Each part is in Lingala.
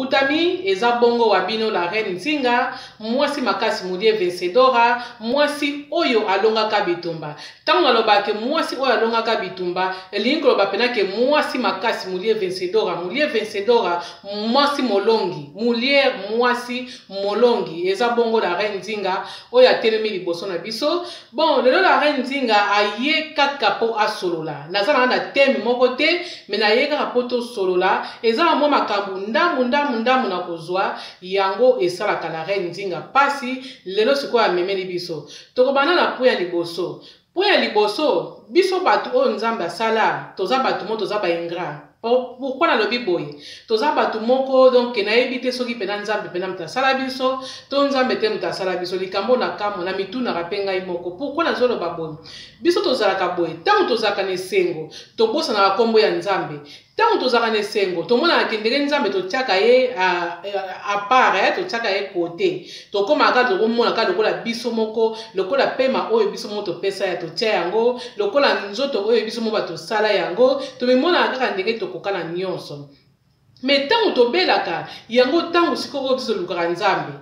Utami eza bongo wabino la reine Nzinga, mwasi makasi mulie Vencedora, mwasi oyo alongaka bitumba. Tango alobake mwasi oyo alongaka bitumba, elingi loba penake mwasi makasi mulie Vencedora, mwasi molongi, mwasi molongi, eza bongo la reine Nzinga, oyo atelemi liboso na biso. Bon, lelo la reine Nzinga aye kaka po asolola. Nazana na teme moko te, mena aye kaka po to solola, eza mwa makambu ndamu na kozwa yango esalaka la reine Nzinga pasi lelo sikoyo amemeli biso. Tokobana na po ya liboso. Po ya liboso, biso batu oyo Nzambe asala, toza batu mo toza ba ingrat. Pourquoi na lobi boye? Toza batu moko donc na ebite soki pena Nzambe pena mutasala biso, to Nzambe te mutasala biso likambo na kamo na mituna rapenga imoko. Pourquoi na zolo baboye? Biso tozalaka boye. Tango tozalaka nesengo, tobosa na kombo ya Nzambe. Tango tozalaka nesengo, tomona akendele Nzambe totiaka ye a part, totiaka ye kote. Tokoma ka tokomona ka lokola biso moko, lokola pema oyo biso moko topesa ya totia yango, lokola nzoto oyo biso moko batosala yango, tomemona kaka ndenge tokokana nyonso. Mais tango tobelaka yango tango sikoyo biso lukaka Nzambe.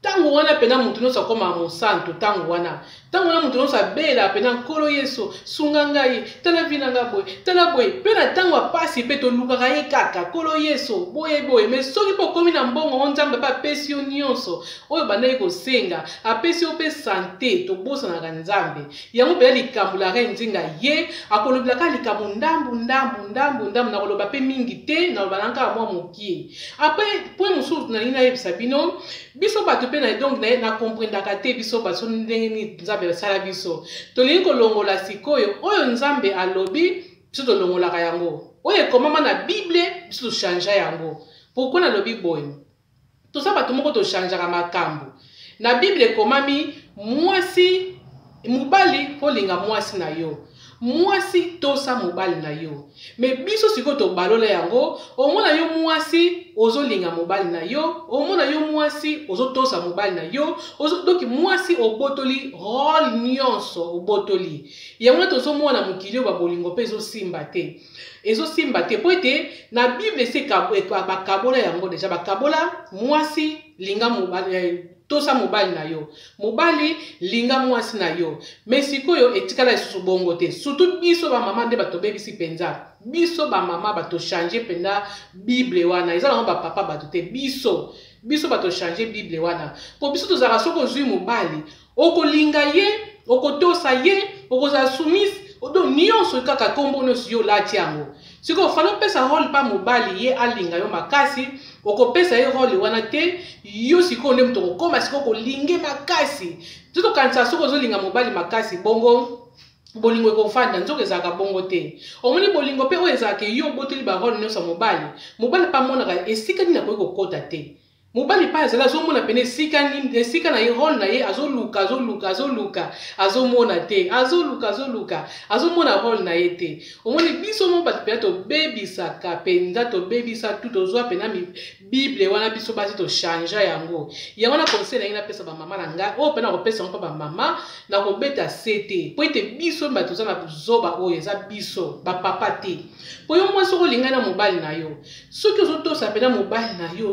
Tango wana pena mutu nyonso akoma mosantu tango wana. Tango wana mutu nyonso abela pena nkolo Yesu sunga ngai tala vina nga boye tala boye pena tango apasi pe tolukaka ye kaka nkolo Yesu boye mais soki po komi na mbongo Nzambe pa apesi yo nyonso oyo bandai kosenga apesi yo pe santé tobosanaka Nzambe. Yango pena likambo la reine Nzinga ye akolobelaka likambo ndambu na koloba pe mingi te na koloba nanga mwa mokie. Après point mosusu na nina yebisa bino biso bato pe na donc na comprendaka te biso baso ndenge ni Nzambe asala biso. Tolingi kolongola sikoyo oyo Nzambe alobi biso tolongolaka yango. Oyo ekomama na Bible biso tochangea yango. Pourquoi na lobi boye? Toza bato moko tochangeaka makambo. Na Bible ekomami mwasi mobali kolinga mwasi na yo. Mwasi tosa mobali na yo. Mais biso siko to balola yango, omona yo mwasi ozolinga mobali na yo, omona yo mwasi ozotosa mobali na yo, donc mwasi obotoli rôle nyonso obotoli. Yango tozomona mokili ba bolingo pe ezosimba te. Ezosimba te po ete na Bible se bakabola yango deja bakabola mwasi linga mobali tosa mobali na yo. Mobali linga mwasi na yo. Mais sikoyo etikala lisusu bongo te. Surtout biso ba mama nde batobebisi penza. Biso ba mama bato changer penda Bible wana. Eza na ba papa bato te biso. Biso bato changer Bible wana. Po biso tozala soko zui mobali. Okolinga ye, okotosa ye, okoza soumise. Odo nyonso kaka kombo nyonso yo lati yango. Siko falo pesa rôle pa mobali ye alinga yo makasi. Okopesa ye rôle wana te yo siko nde muto kokoma siko kolinge makasi. Tuto kanisa soko zolinga mobali makasi bongo bolingo ekofanda nzoka ezalaka bongo te. Omoni bolingo pe oyo ezalaka yo botoli ba rôle nyonso mobali. Mobali pa monaka esika nini akoki kokota te. Mobali pa azala azomona pene esika na ye rôle na ye azoluka azomona te azomona rôle na ye te. Omoni biso mo bato pe tobebisaka penza tobebisa tout tozwa pena Bible wana biso basi to changer yango. Yango na conseil na ina pesa ba mama na nga o pena ko pesa ba mama na ko beta CT. Po ete biso bato za na zoba oyo eza biso ba papa te. Po yo mwa soko linga na mobali na yo. Soki ozotosa pena mobali na yo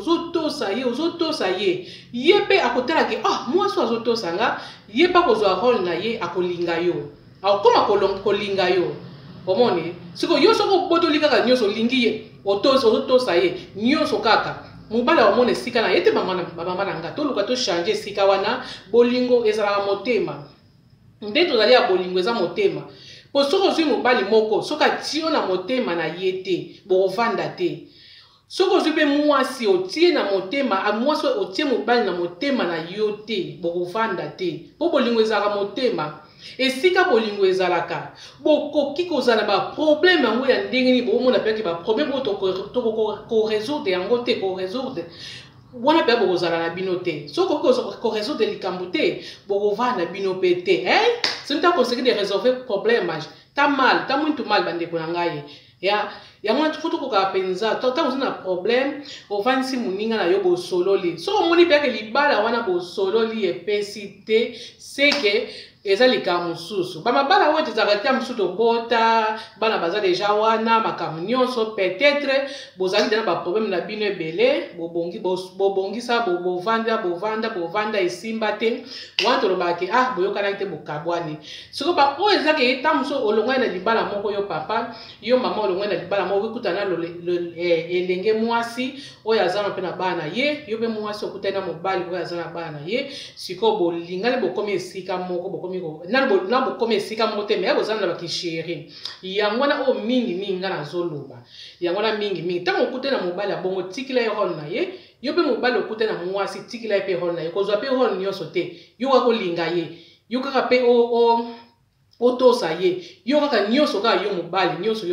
ozotosa ye pe akotala ke moi so azotosa nga ye pa kozwa rôle na ye akolinga yo akoma kolinga yo. Omoni siko yo soko botoli kaka nyonso lingi ye ozotosa ye nyonso kaka mobali omona esika na ye te mama na nga toluka to changer esika wana bolingo ezalaka motema nde tozali ya bolingo eza motema. Po soko ozwi mobali moko soka tio na motema na ye te bokovanda te. Soko zube mwasi otie na motema, mwasi otie mobali na motema na yo te, bokovanda te. Po bolingo ezalaka motema. Esika bolingo ezalaka. Bokoki kozala ba problème yango ya ndenge ni bomona pe ba problème ko résoudre yango te ko résoudre. Wana pe bokozala na bino te. Soko ko résoudre likambo te, bokovanda bino pe te. C'est une conseiller de résolver problème. Ta muito mal bande ko ngai. Yango tukutu koka penza tango zina problème ovansi muninga na yo bosololi. So moni pe ke libala wana bosololi epesi te c'est que eza likambo mosusu bamabala oyo tozalaka te mosusu tobota bana baza deja wana makambo nyonso peut-être bozali te na baproblème na bino ebele bobongisa bovanda esimba te wana tolobaka ah boyokanaki te bokabwani siko ba oyo ezaka eta mosusu olongwani na libala moko yo papa yo mama olongwani na libala moko okutana na elenge mwasi oyo azana mpe na bana ye yo mpe mwasi okutani na mobali oyo aza na bana ye siko bolingani bokomi esika moko bokomi na bokomi esika moko te me bozala na bakisheri yango wana oyo mingi nga nazoloba yango wana mingi ntango okutani na mobali ya bongo tikila ye role na ye yo mpe mobali okutani na mwasi tikila ye mpe role na ye kozwa mpe role nyonso te yo kaka kolinga ye yo kaka mpe otosa ye yo kaka nyonso kaka yo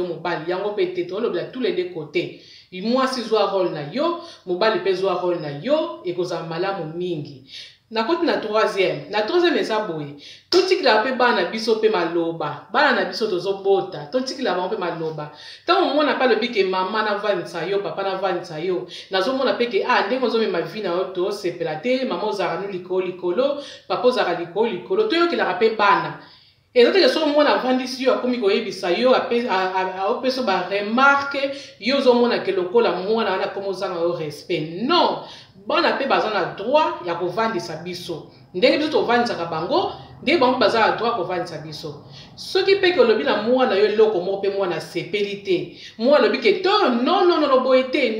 mobali yango mpe te tolobela tous les deux côtés mwasi zwa role na yo mobali mpe zwa role na yo ekozala malamu mingi nakoti na troisième eza boye totikila mpe bana na biso mpe maloba bana na biso tozobota totikila bango mpe maloba ntango omona mpe alobi ke mama navandisa yo papa navandisa yo nazomona mpe ke ndenge ozomema vi na yo tosepela te mama ozalaka nu likolo papa ozalaka likolo toyokelaka mpe bana eza teke soki omona avandisi yo akomi koyebisa yo aopesa baremarke yo ozomona ke lokola mwana wana komi ozanga yo respect non bana mpe baza na droit ya kovandisa biso ndenge biso tovandisaka bango ndenge bango baza na droit kovandisa biso soki mpe ke olobi na mwana yo eloko moko mpe mwana asepeli te mwana alobi ke to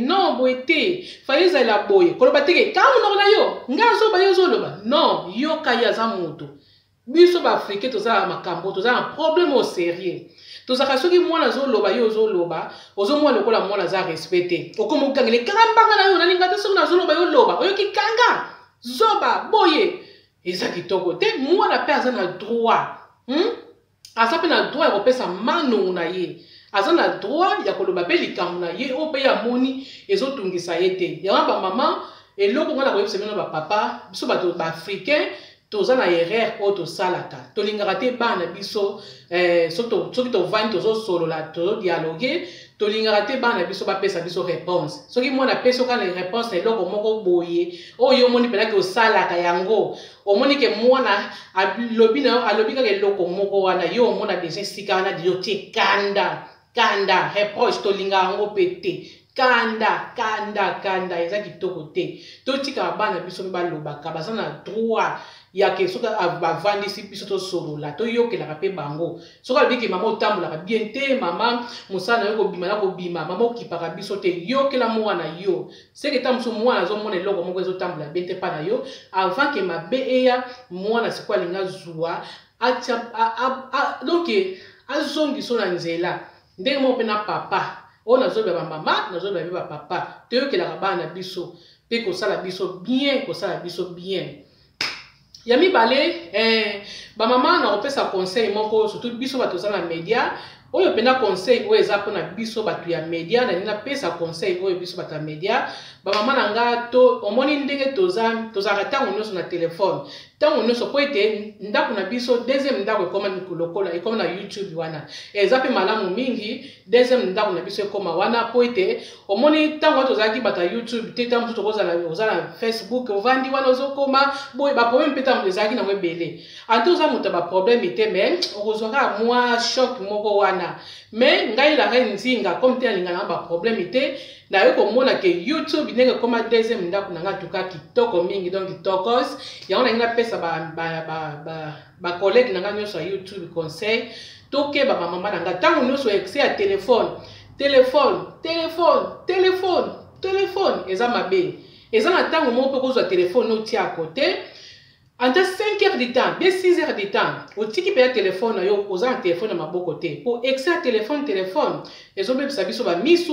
non boye te faye ezala boye koloba teke kaka monoko na yo nga azoba yo ozoloba non yoka ye aza moto biso baafrike tozala makambo tozala na problème au sérieux tozaka soki mwana azoloba yo ozoloba ozomona lokola mwana aza respecte okoma okangele kanga mbanga na yo nalinga te soki nazoloba yo loba oyoki kanga zoba boye eza kitoko te mwana mpe aza na droit aza mpe na droit ya kopesa manongo na ye aza na droit ya koloba mpe likambo na ye oyo mpe ya moni ezotungisa ye te yango bamama eloko ngana koyebisa bino bapapa biso bato baafricain toza na erreur oyo tosalaka tolingaka te bana biso soki tovandi tozosolola tozodialogue tolingaka te bana biso bapesa biso réponse soki mwana apesi okana réponse na eloko moko boye oyo omoni mpenaki osalaka yango omoni ke mwana alobi kaka eloko moko wana yo omona deja esika wana yo tie kanda reproche tolingaka yango mpe te kanda eza kitoko te totikaka bana biso mpe balobaka baza na droit yake soki bavandisi biso tosolola toyokelaka mpe bango soki alobiki mama otambolaka bien te mama mosala na yo kobima na kobima mama okipaka biso te yokela mwana yo seke ta mosusu mwana azomona eloko moko ezotambola bien te mpa na yo avant ke mabe eya mwana sikoyo alinga zwa donc azongiso na nzela ndenge moko mpe na papa oyo nazoloba bamama nazoloba mpe bapapa toyokelaka bana biso mpe kosala biso bien ya mibale bamama na kopesa conseil moko surtout biso bato oza na media oyo mpena conseil oyo eza mpona biso bato ya media na nina pesa conseil oyo biso bato ya media bamama na nga omoni ndenge tozalaka ntango nyonso na telefone ntango nyonso po ete ndako na biso deuxième ndako ekoma na youtube wana eza mpe malamu mingi deuxième ndako na biso ekoma wana po ete omoni ntango wana tozalaki bato ya youtube te ntango mosusu oza na facebook ovandi wana ozokoma boye baproblème mpe ntango ezalaki nango ebele ante oza moto ya baproblème te me okozwaka mwa choc moko wana me ngai la reine nzinga comme te alingana na baproblème te naye komona ke youtube ndenge ekoma deuxième ndako na nga tuka kitoko mingi donc kitokos yango nangi napesa bacollègue na nga nyonso ya youtube conseil tokeba bamama na nga ntango nyonso exe ya telefone eza mabe eza na ntango moko mpe kozwa telefone otia kote anta 5 heures de temps, bien 6 heures de temps, au tiki pe téléphone na yo, oza un téléphone na maboko te. Pour excès téléphone, ezobebisa biso ba misu,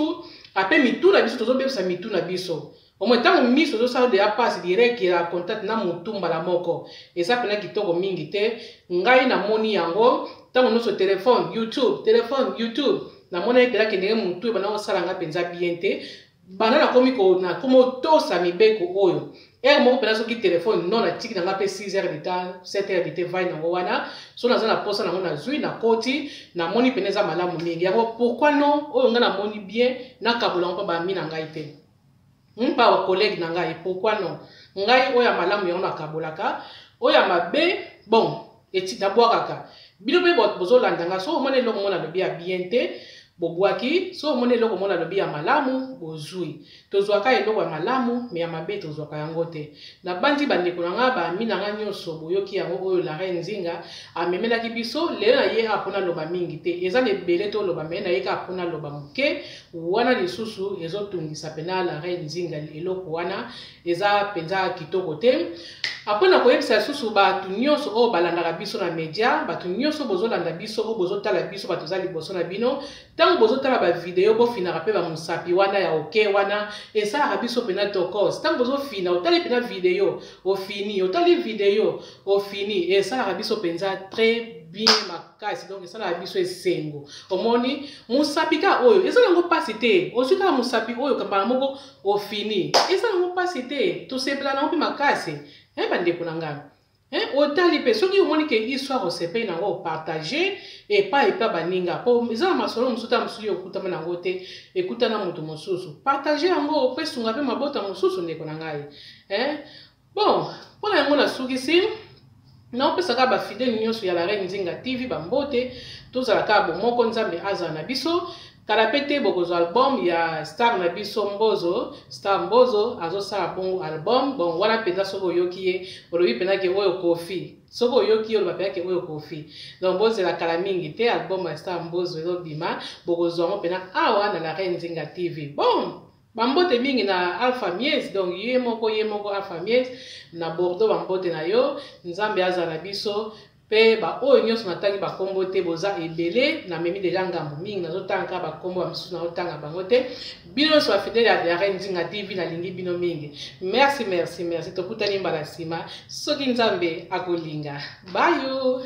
ape mitu na biso tozobebisa mitu na biso. Au moins tant misu tozosala de passe direct ya contact na mutumba la moko. Eza pena kitoko mingi te, ngai na moni yango, tango noso téléphone, YouTube, na mona ekela kendenge mutu bana osala nga penza bien te. Bana na komi ko na komo tosa mibeko oyo. Moko pena soki téléphone non na tiki nanga pe 6 heures de temps 7 heures de temps vai nango wana so naza na posa nango na zwi na koti na moni pena eza malamu mingi yango pourquoi non oyo nga na moni bien na kabola ngo ba mi na ngai te mpa wa collègue na ngai pourquoi non ngai oyo malamu yango na kabolaka oyo mabe bon eti nabwakaka bino mpe bozolandanga so omona eloko mona lobi ya bien te bobwaki so omona eloko mona lobi ya malamu bozwi tozwaka eloko ya malamu me ya mabe tozwaka yango te na bandi bandeko na nga bami na nga nyonso boyoki yango oyo la reine Nzinga amemelaki biso lelo na ye apona loba mingi te eza na ebele to loba me na ye ka apona loba moke wana lisusu ezotungisa pena la reine Nzinga eloko wana eza penza kitoko te apona koyebisa susu bato nyonso oyo balandaka biso na media bato nyonso bozolanda biso oyo bozotala biso bato za liboso na bino ntango bozotala bavideo bofinaka mpe bamosapi wana ya oke wana esalaka biso pena tokos ntango bozofina otali pena video ofini otali video ofini esalaka biso penza très bien makasi donc esalaka biso esengo omoni mosapi ka oyo eza nango mpasi te ozwi kaka mosapi oyo kambala moko ofini eza nango mpasi te tosepela nango mpe makasi bandeko na ngai otali mpe soki omoni ke histoire osepeli nango opartage epai baninga po eza na masolo mosusu ta mosusu okutama nango te ekuta na moto mosusu partage yango opesunga mpe mabota mosusu ndeko na ngai bon mpona yango nasukisi naopesaka bafidele nyonso ya la reine Nzinga TV bambote tozalaka bomoko nzambe azala na biso kala pete bokozwa album ya star na biso Mbozo star Mbozo azosala bongo album bon wana penza soko oyoki ye olobi penake oyo Kofi soko oyoki oloba penake oyo Kofi donc bozela kala mingi te album ya star Mbozo ezobima bokozwa mo pena awa na la reine Nzinga TV bon bambote mingi na Alpha Mies donc ye moko Alpha Mies na Bordeaux bambote na yo nzambe azala na biso pe ba oyo nyonso natangi bakombo te boza ebele na memi deja ngambo mingi nazotanga bakombo bamisusu naotanga bango te bino nyonso bafidele ya la reine Nzinga TV nalingi bino mingi merci tokutani mbala nsima soki nzambe akolinga bayo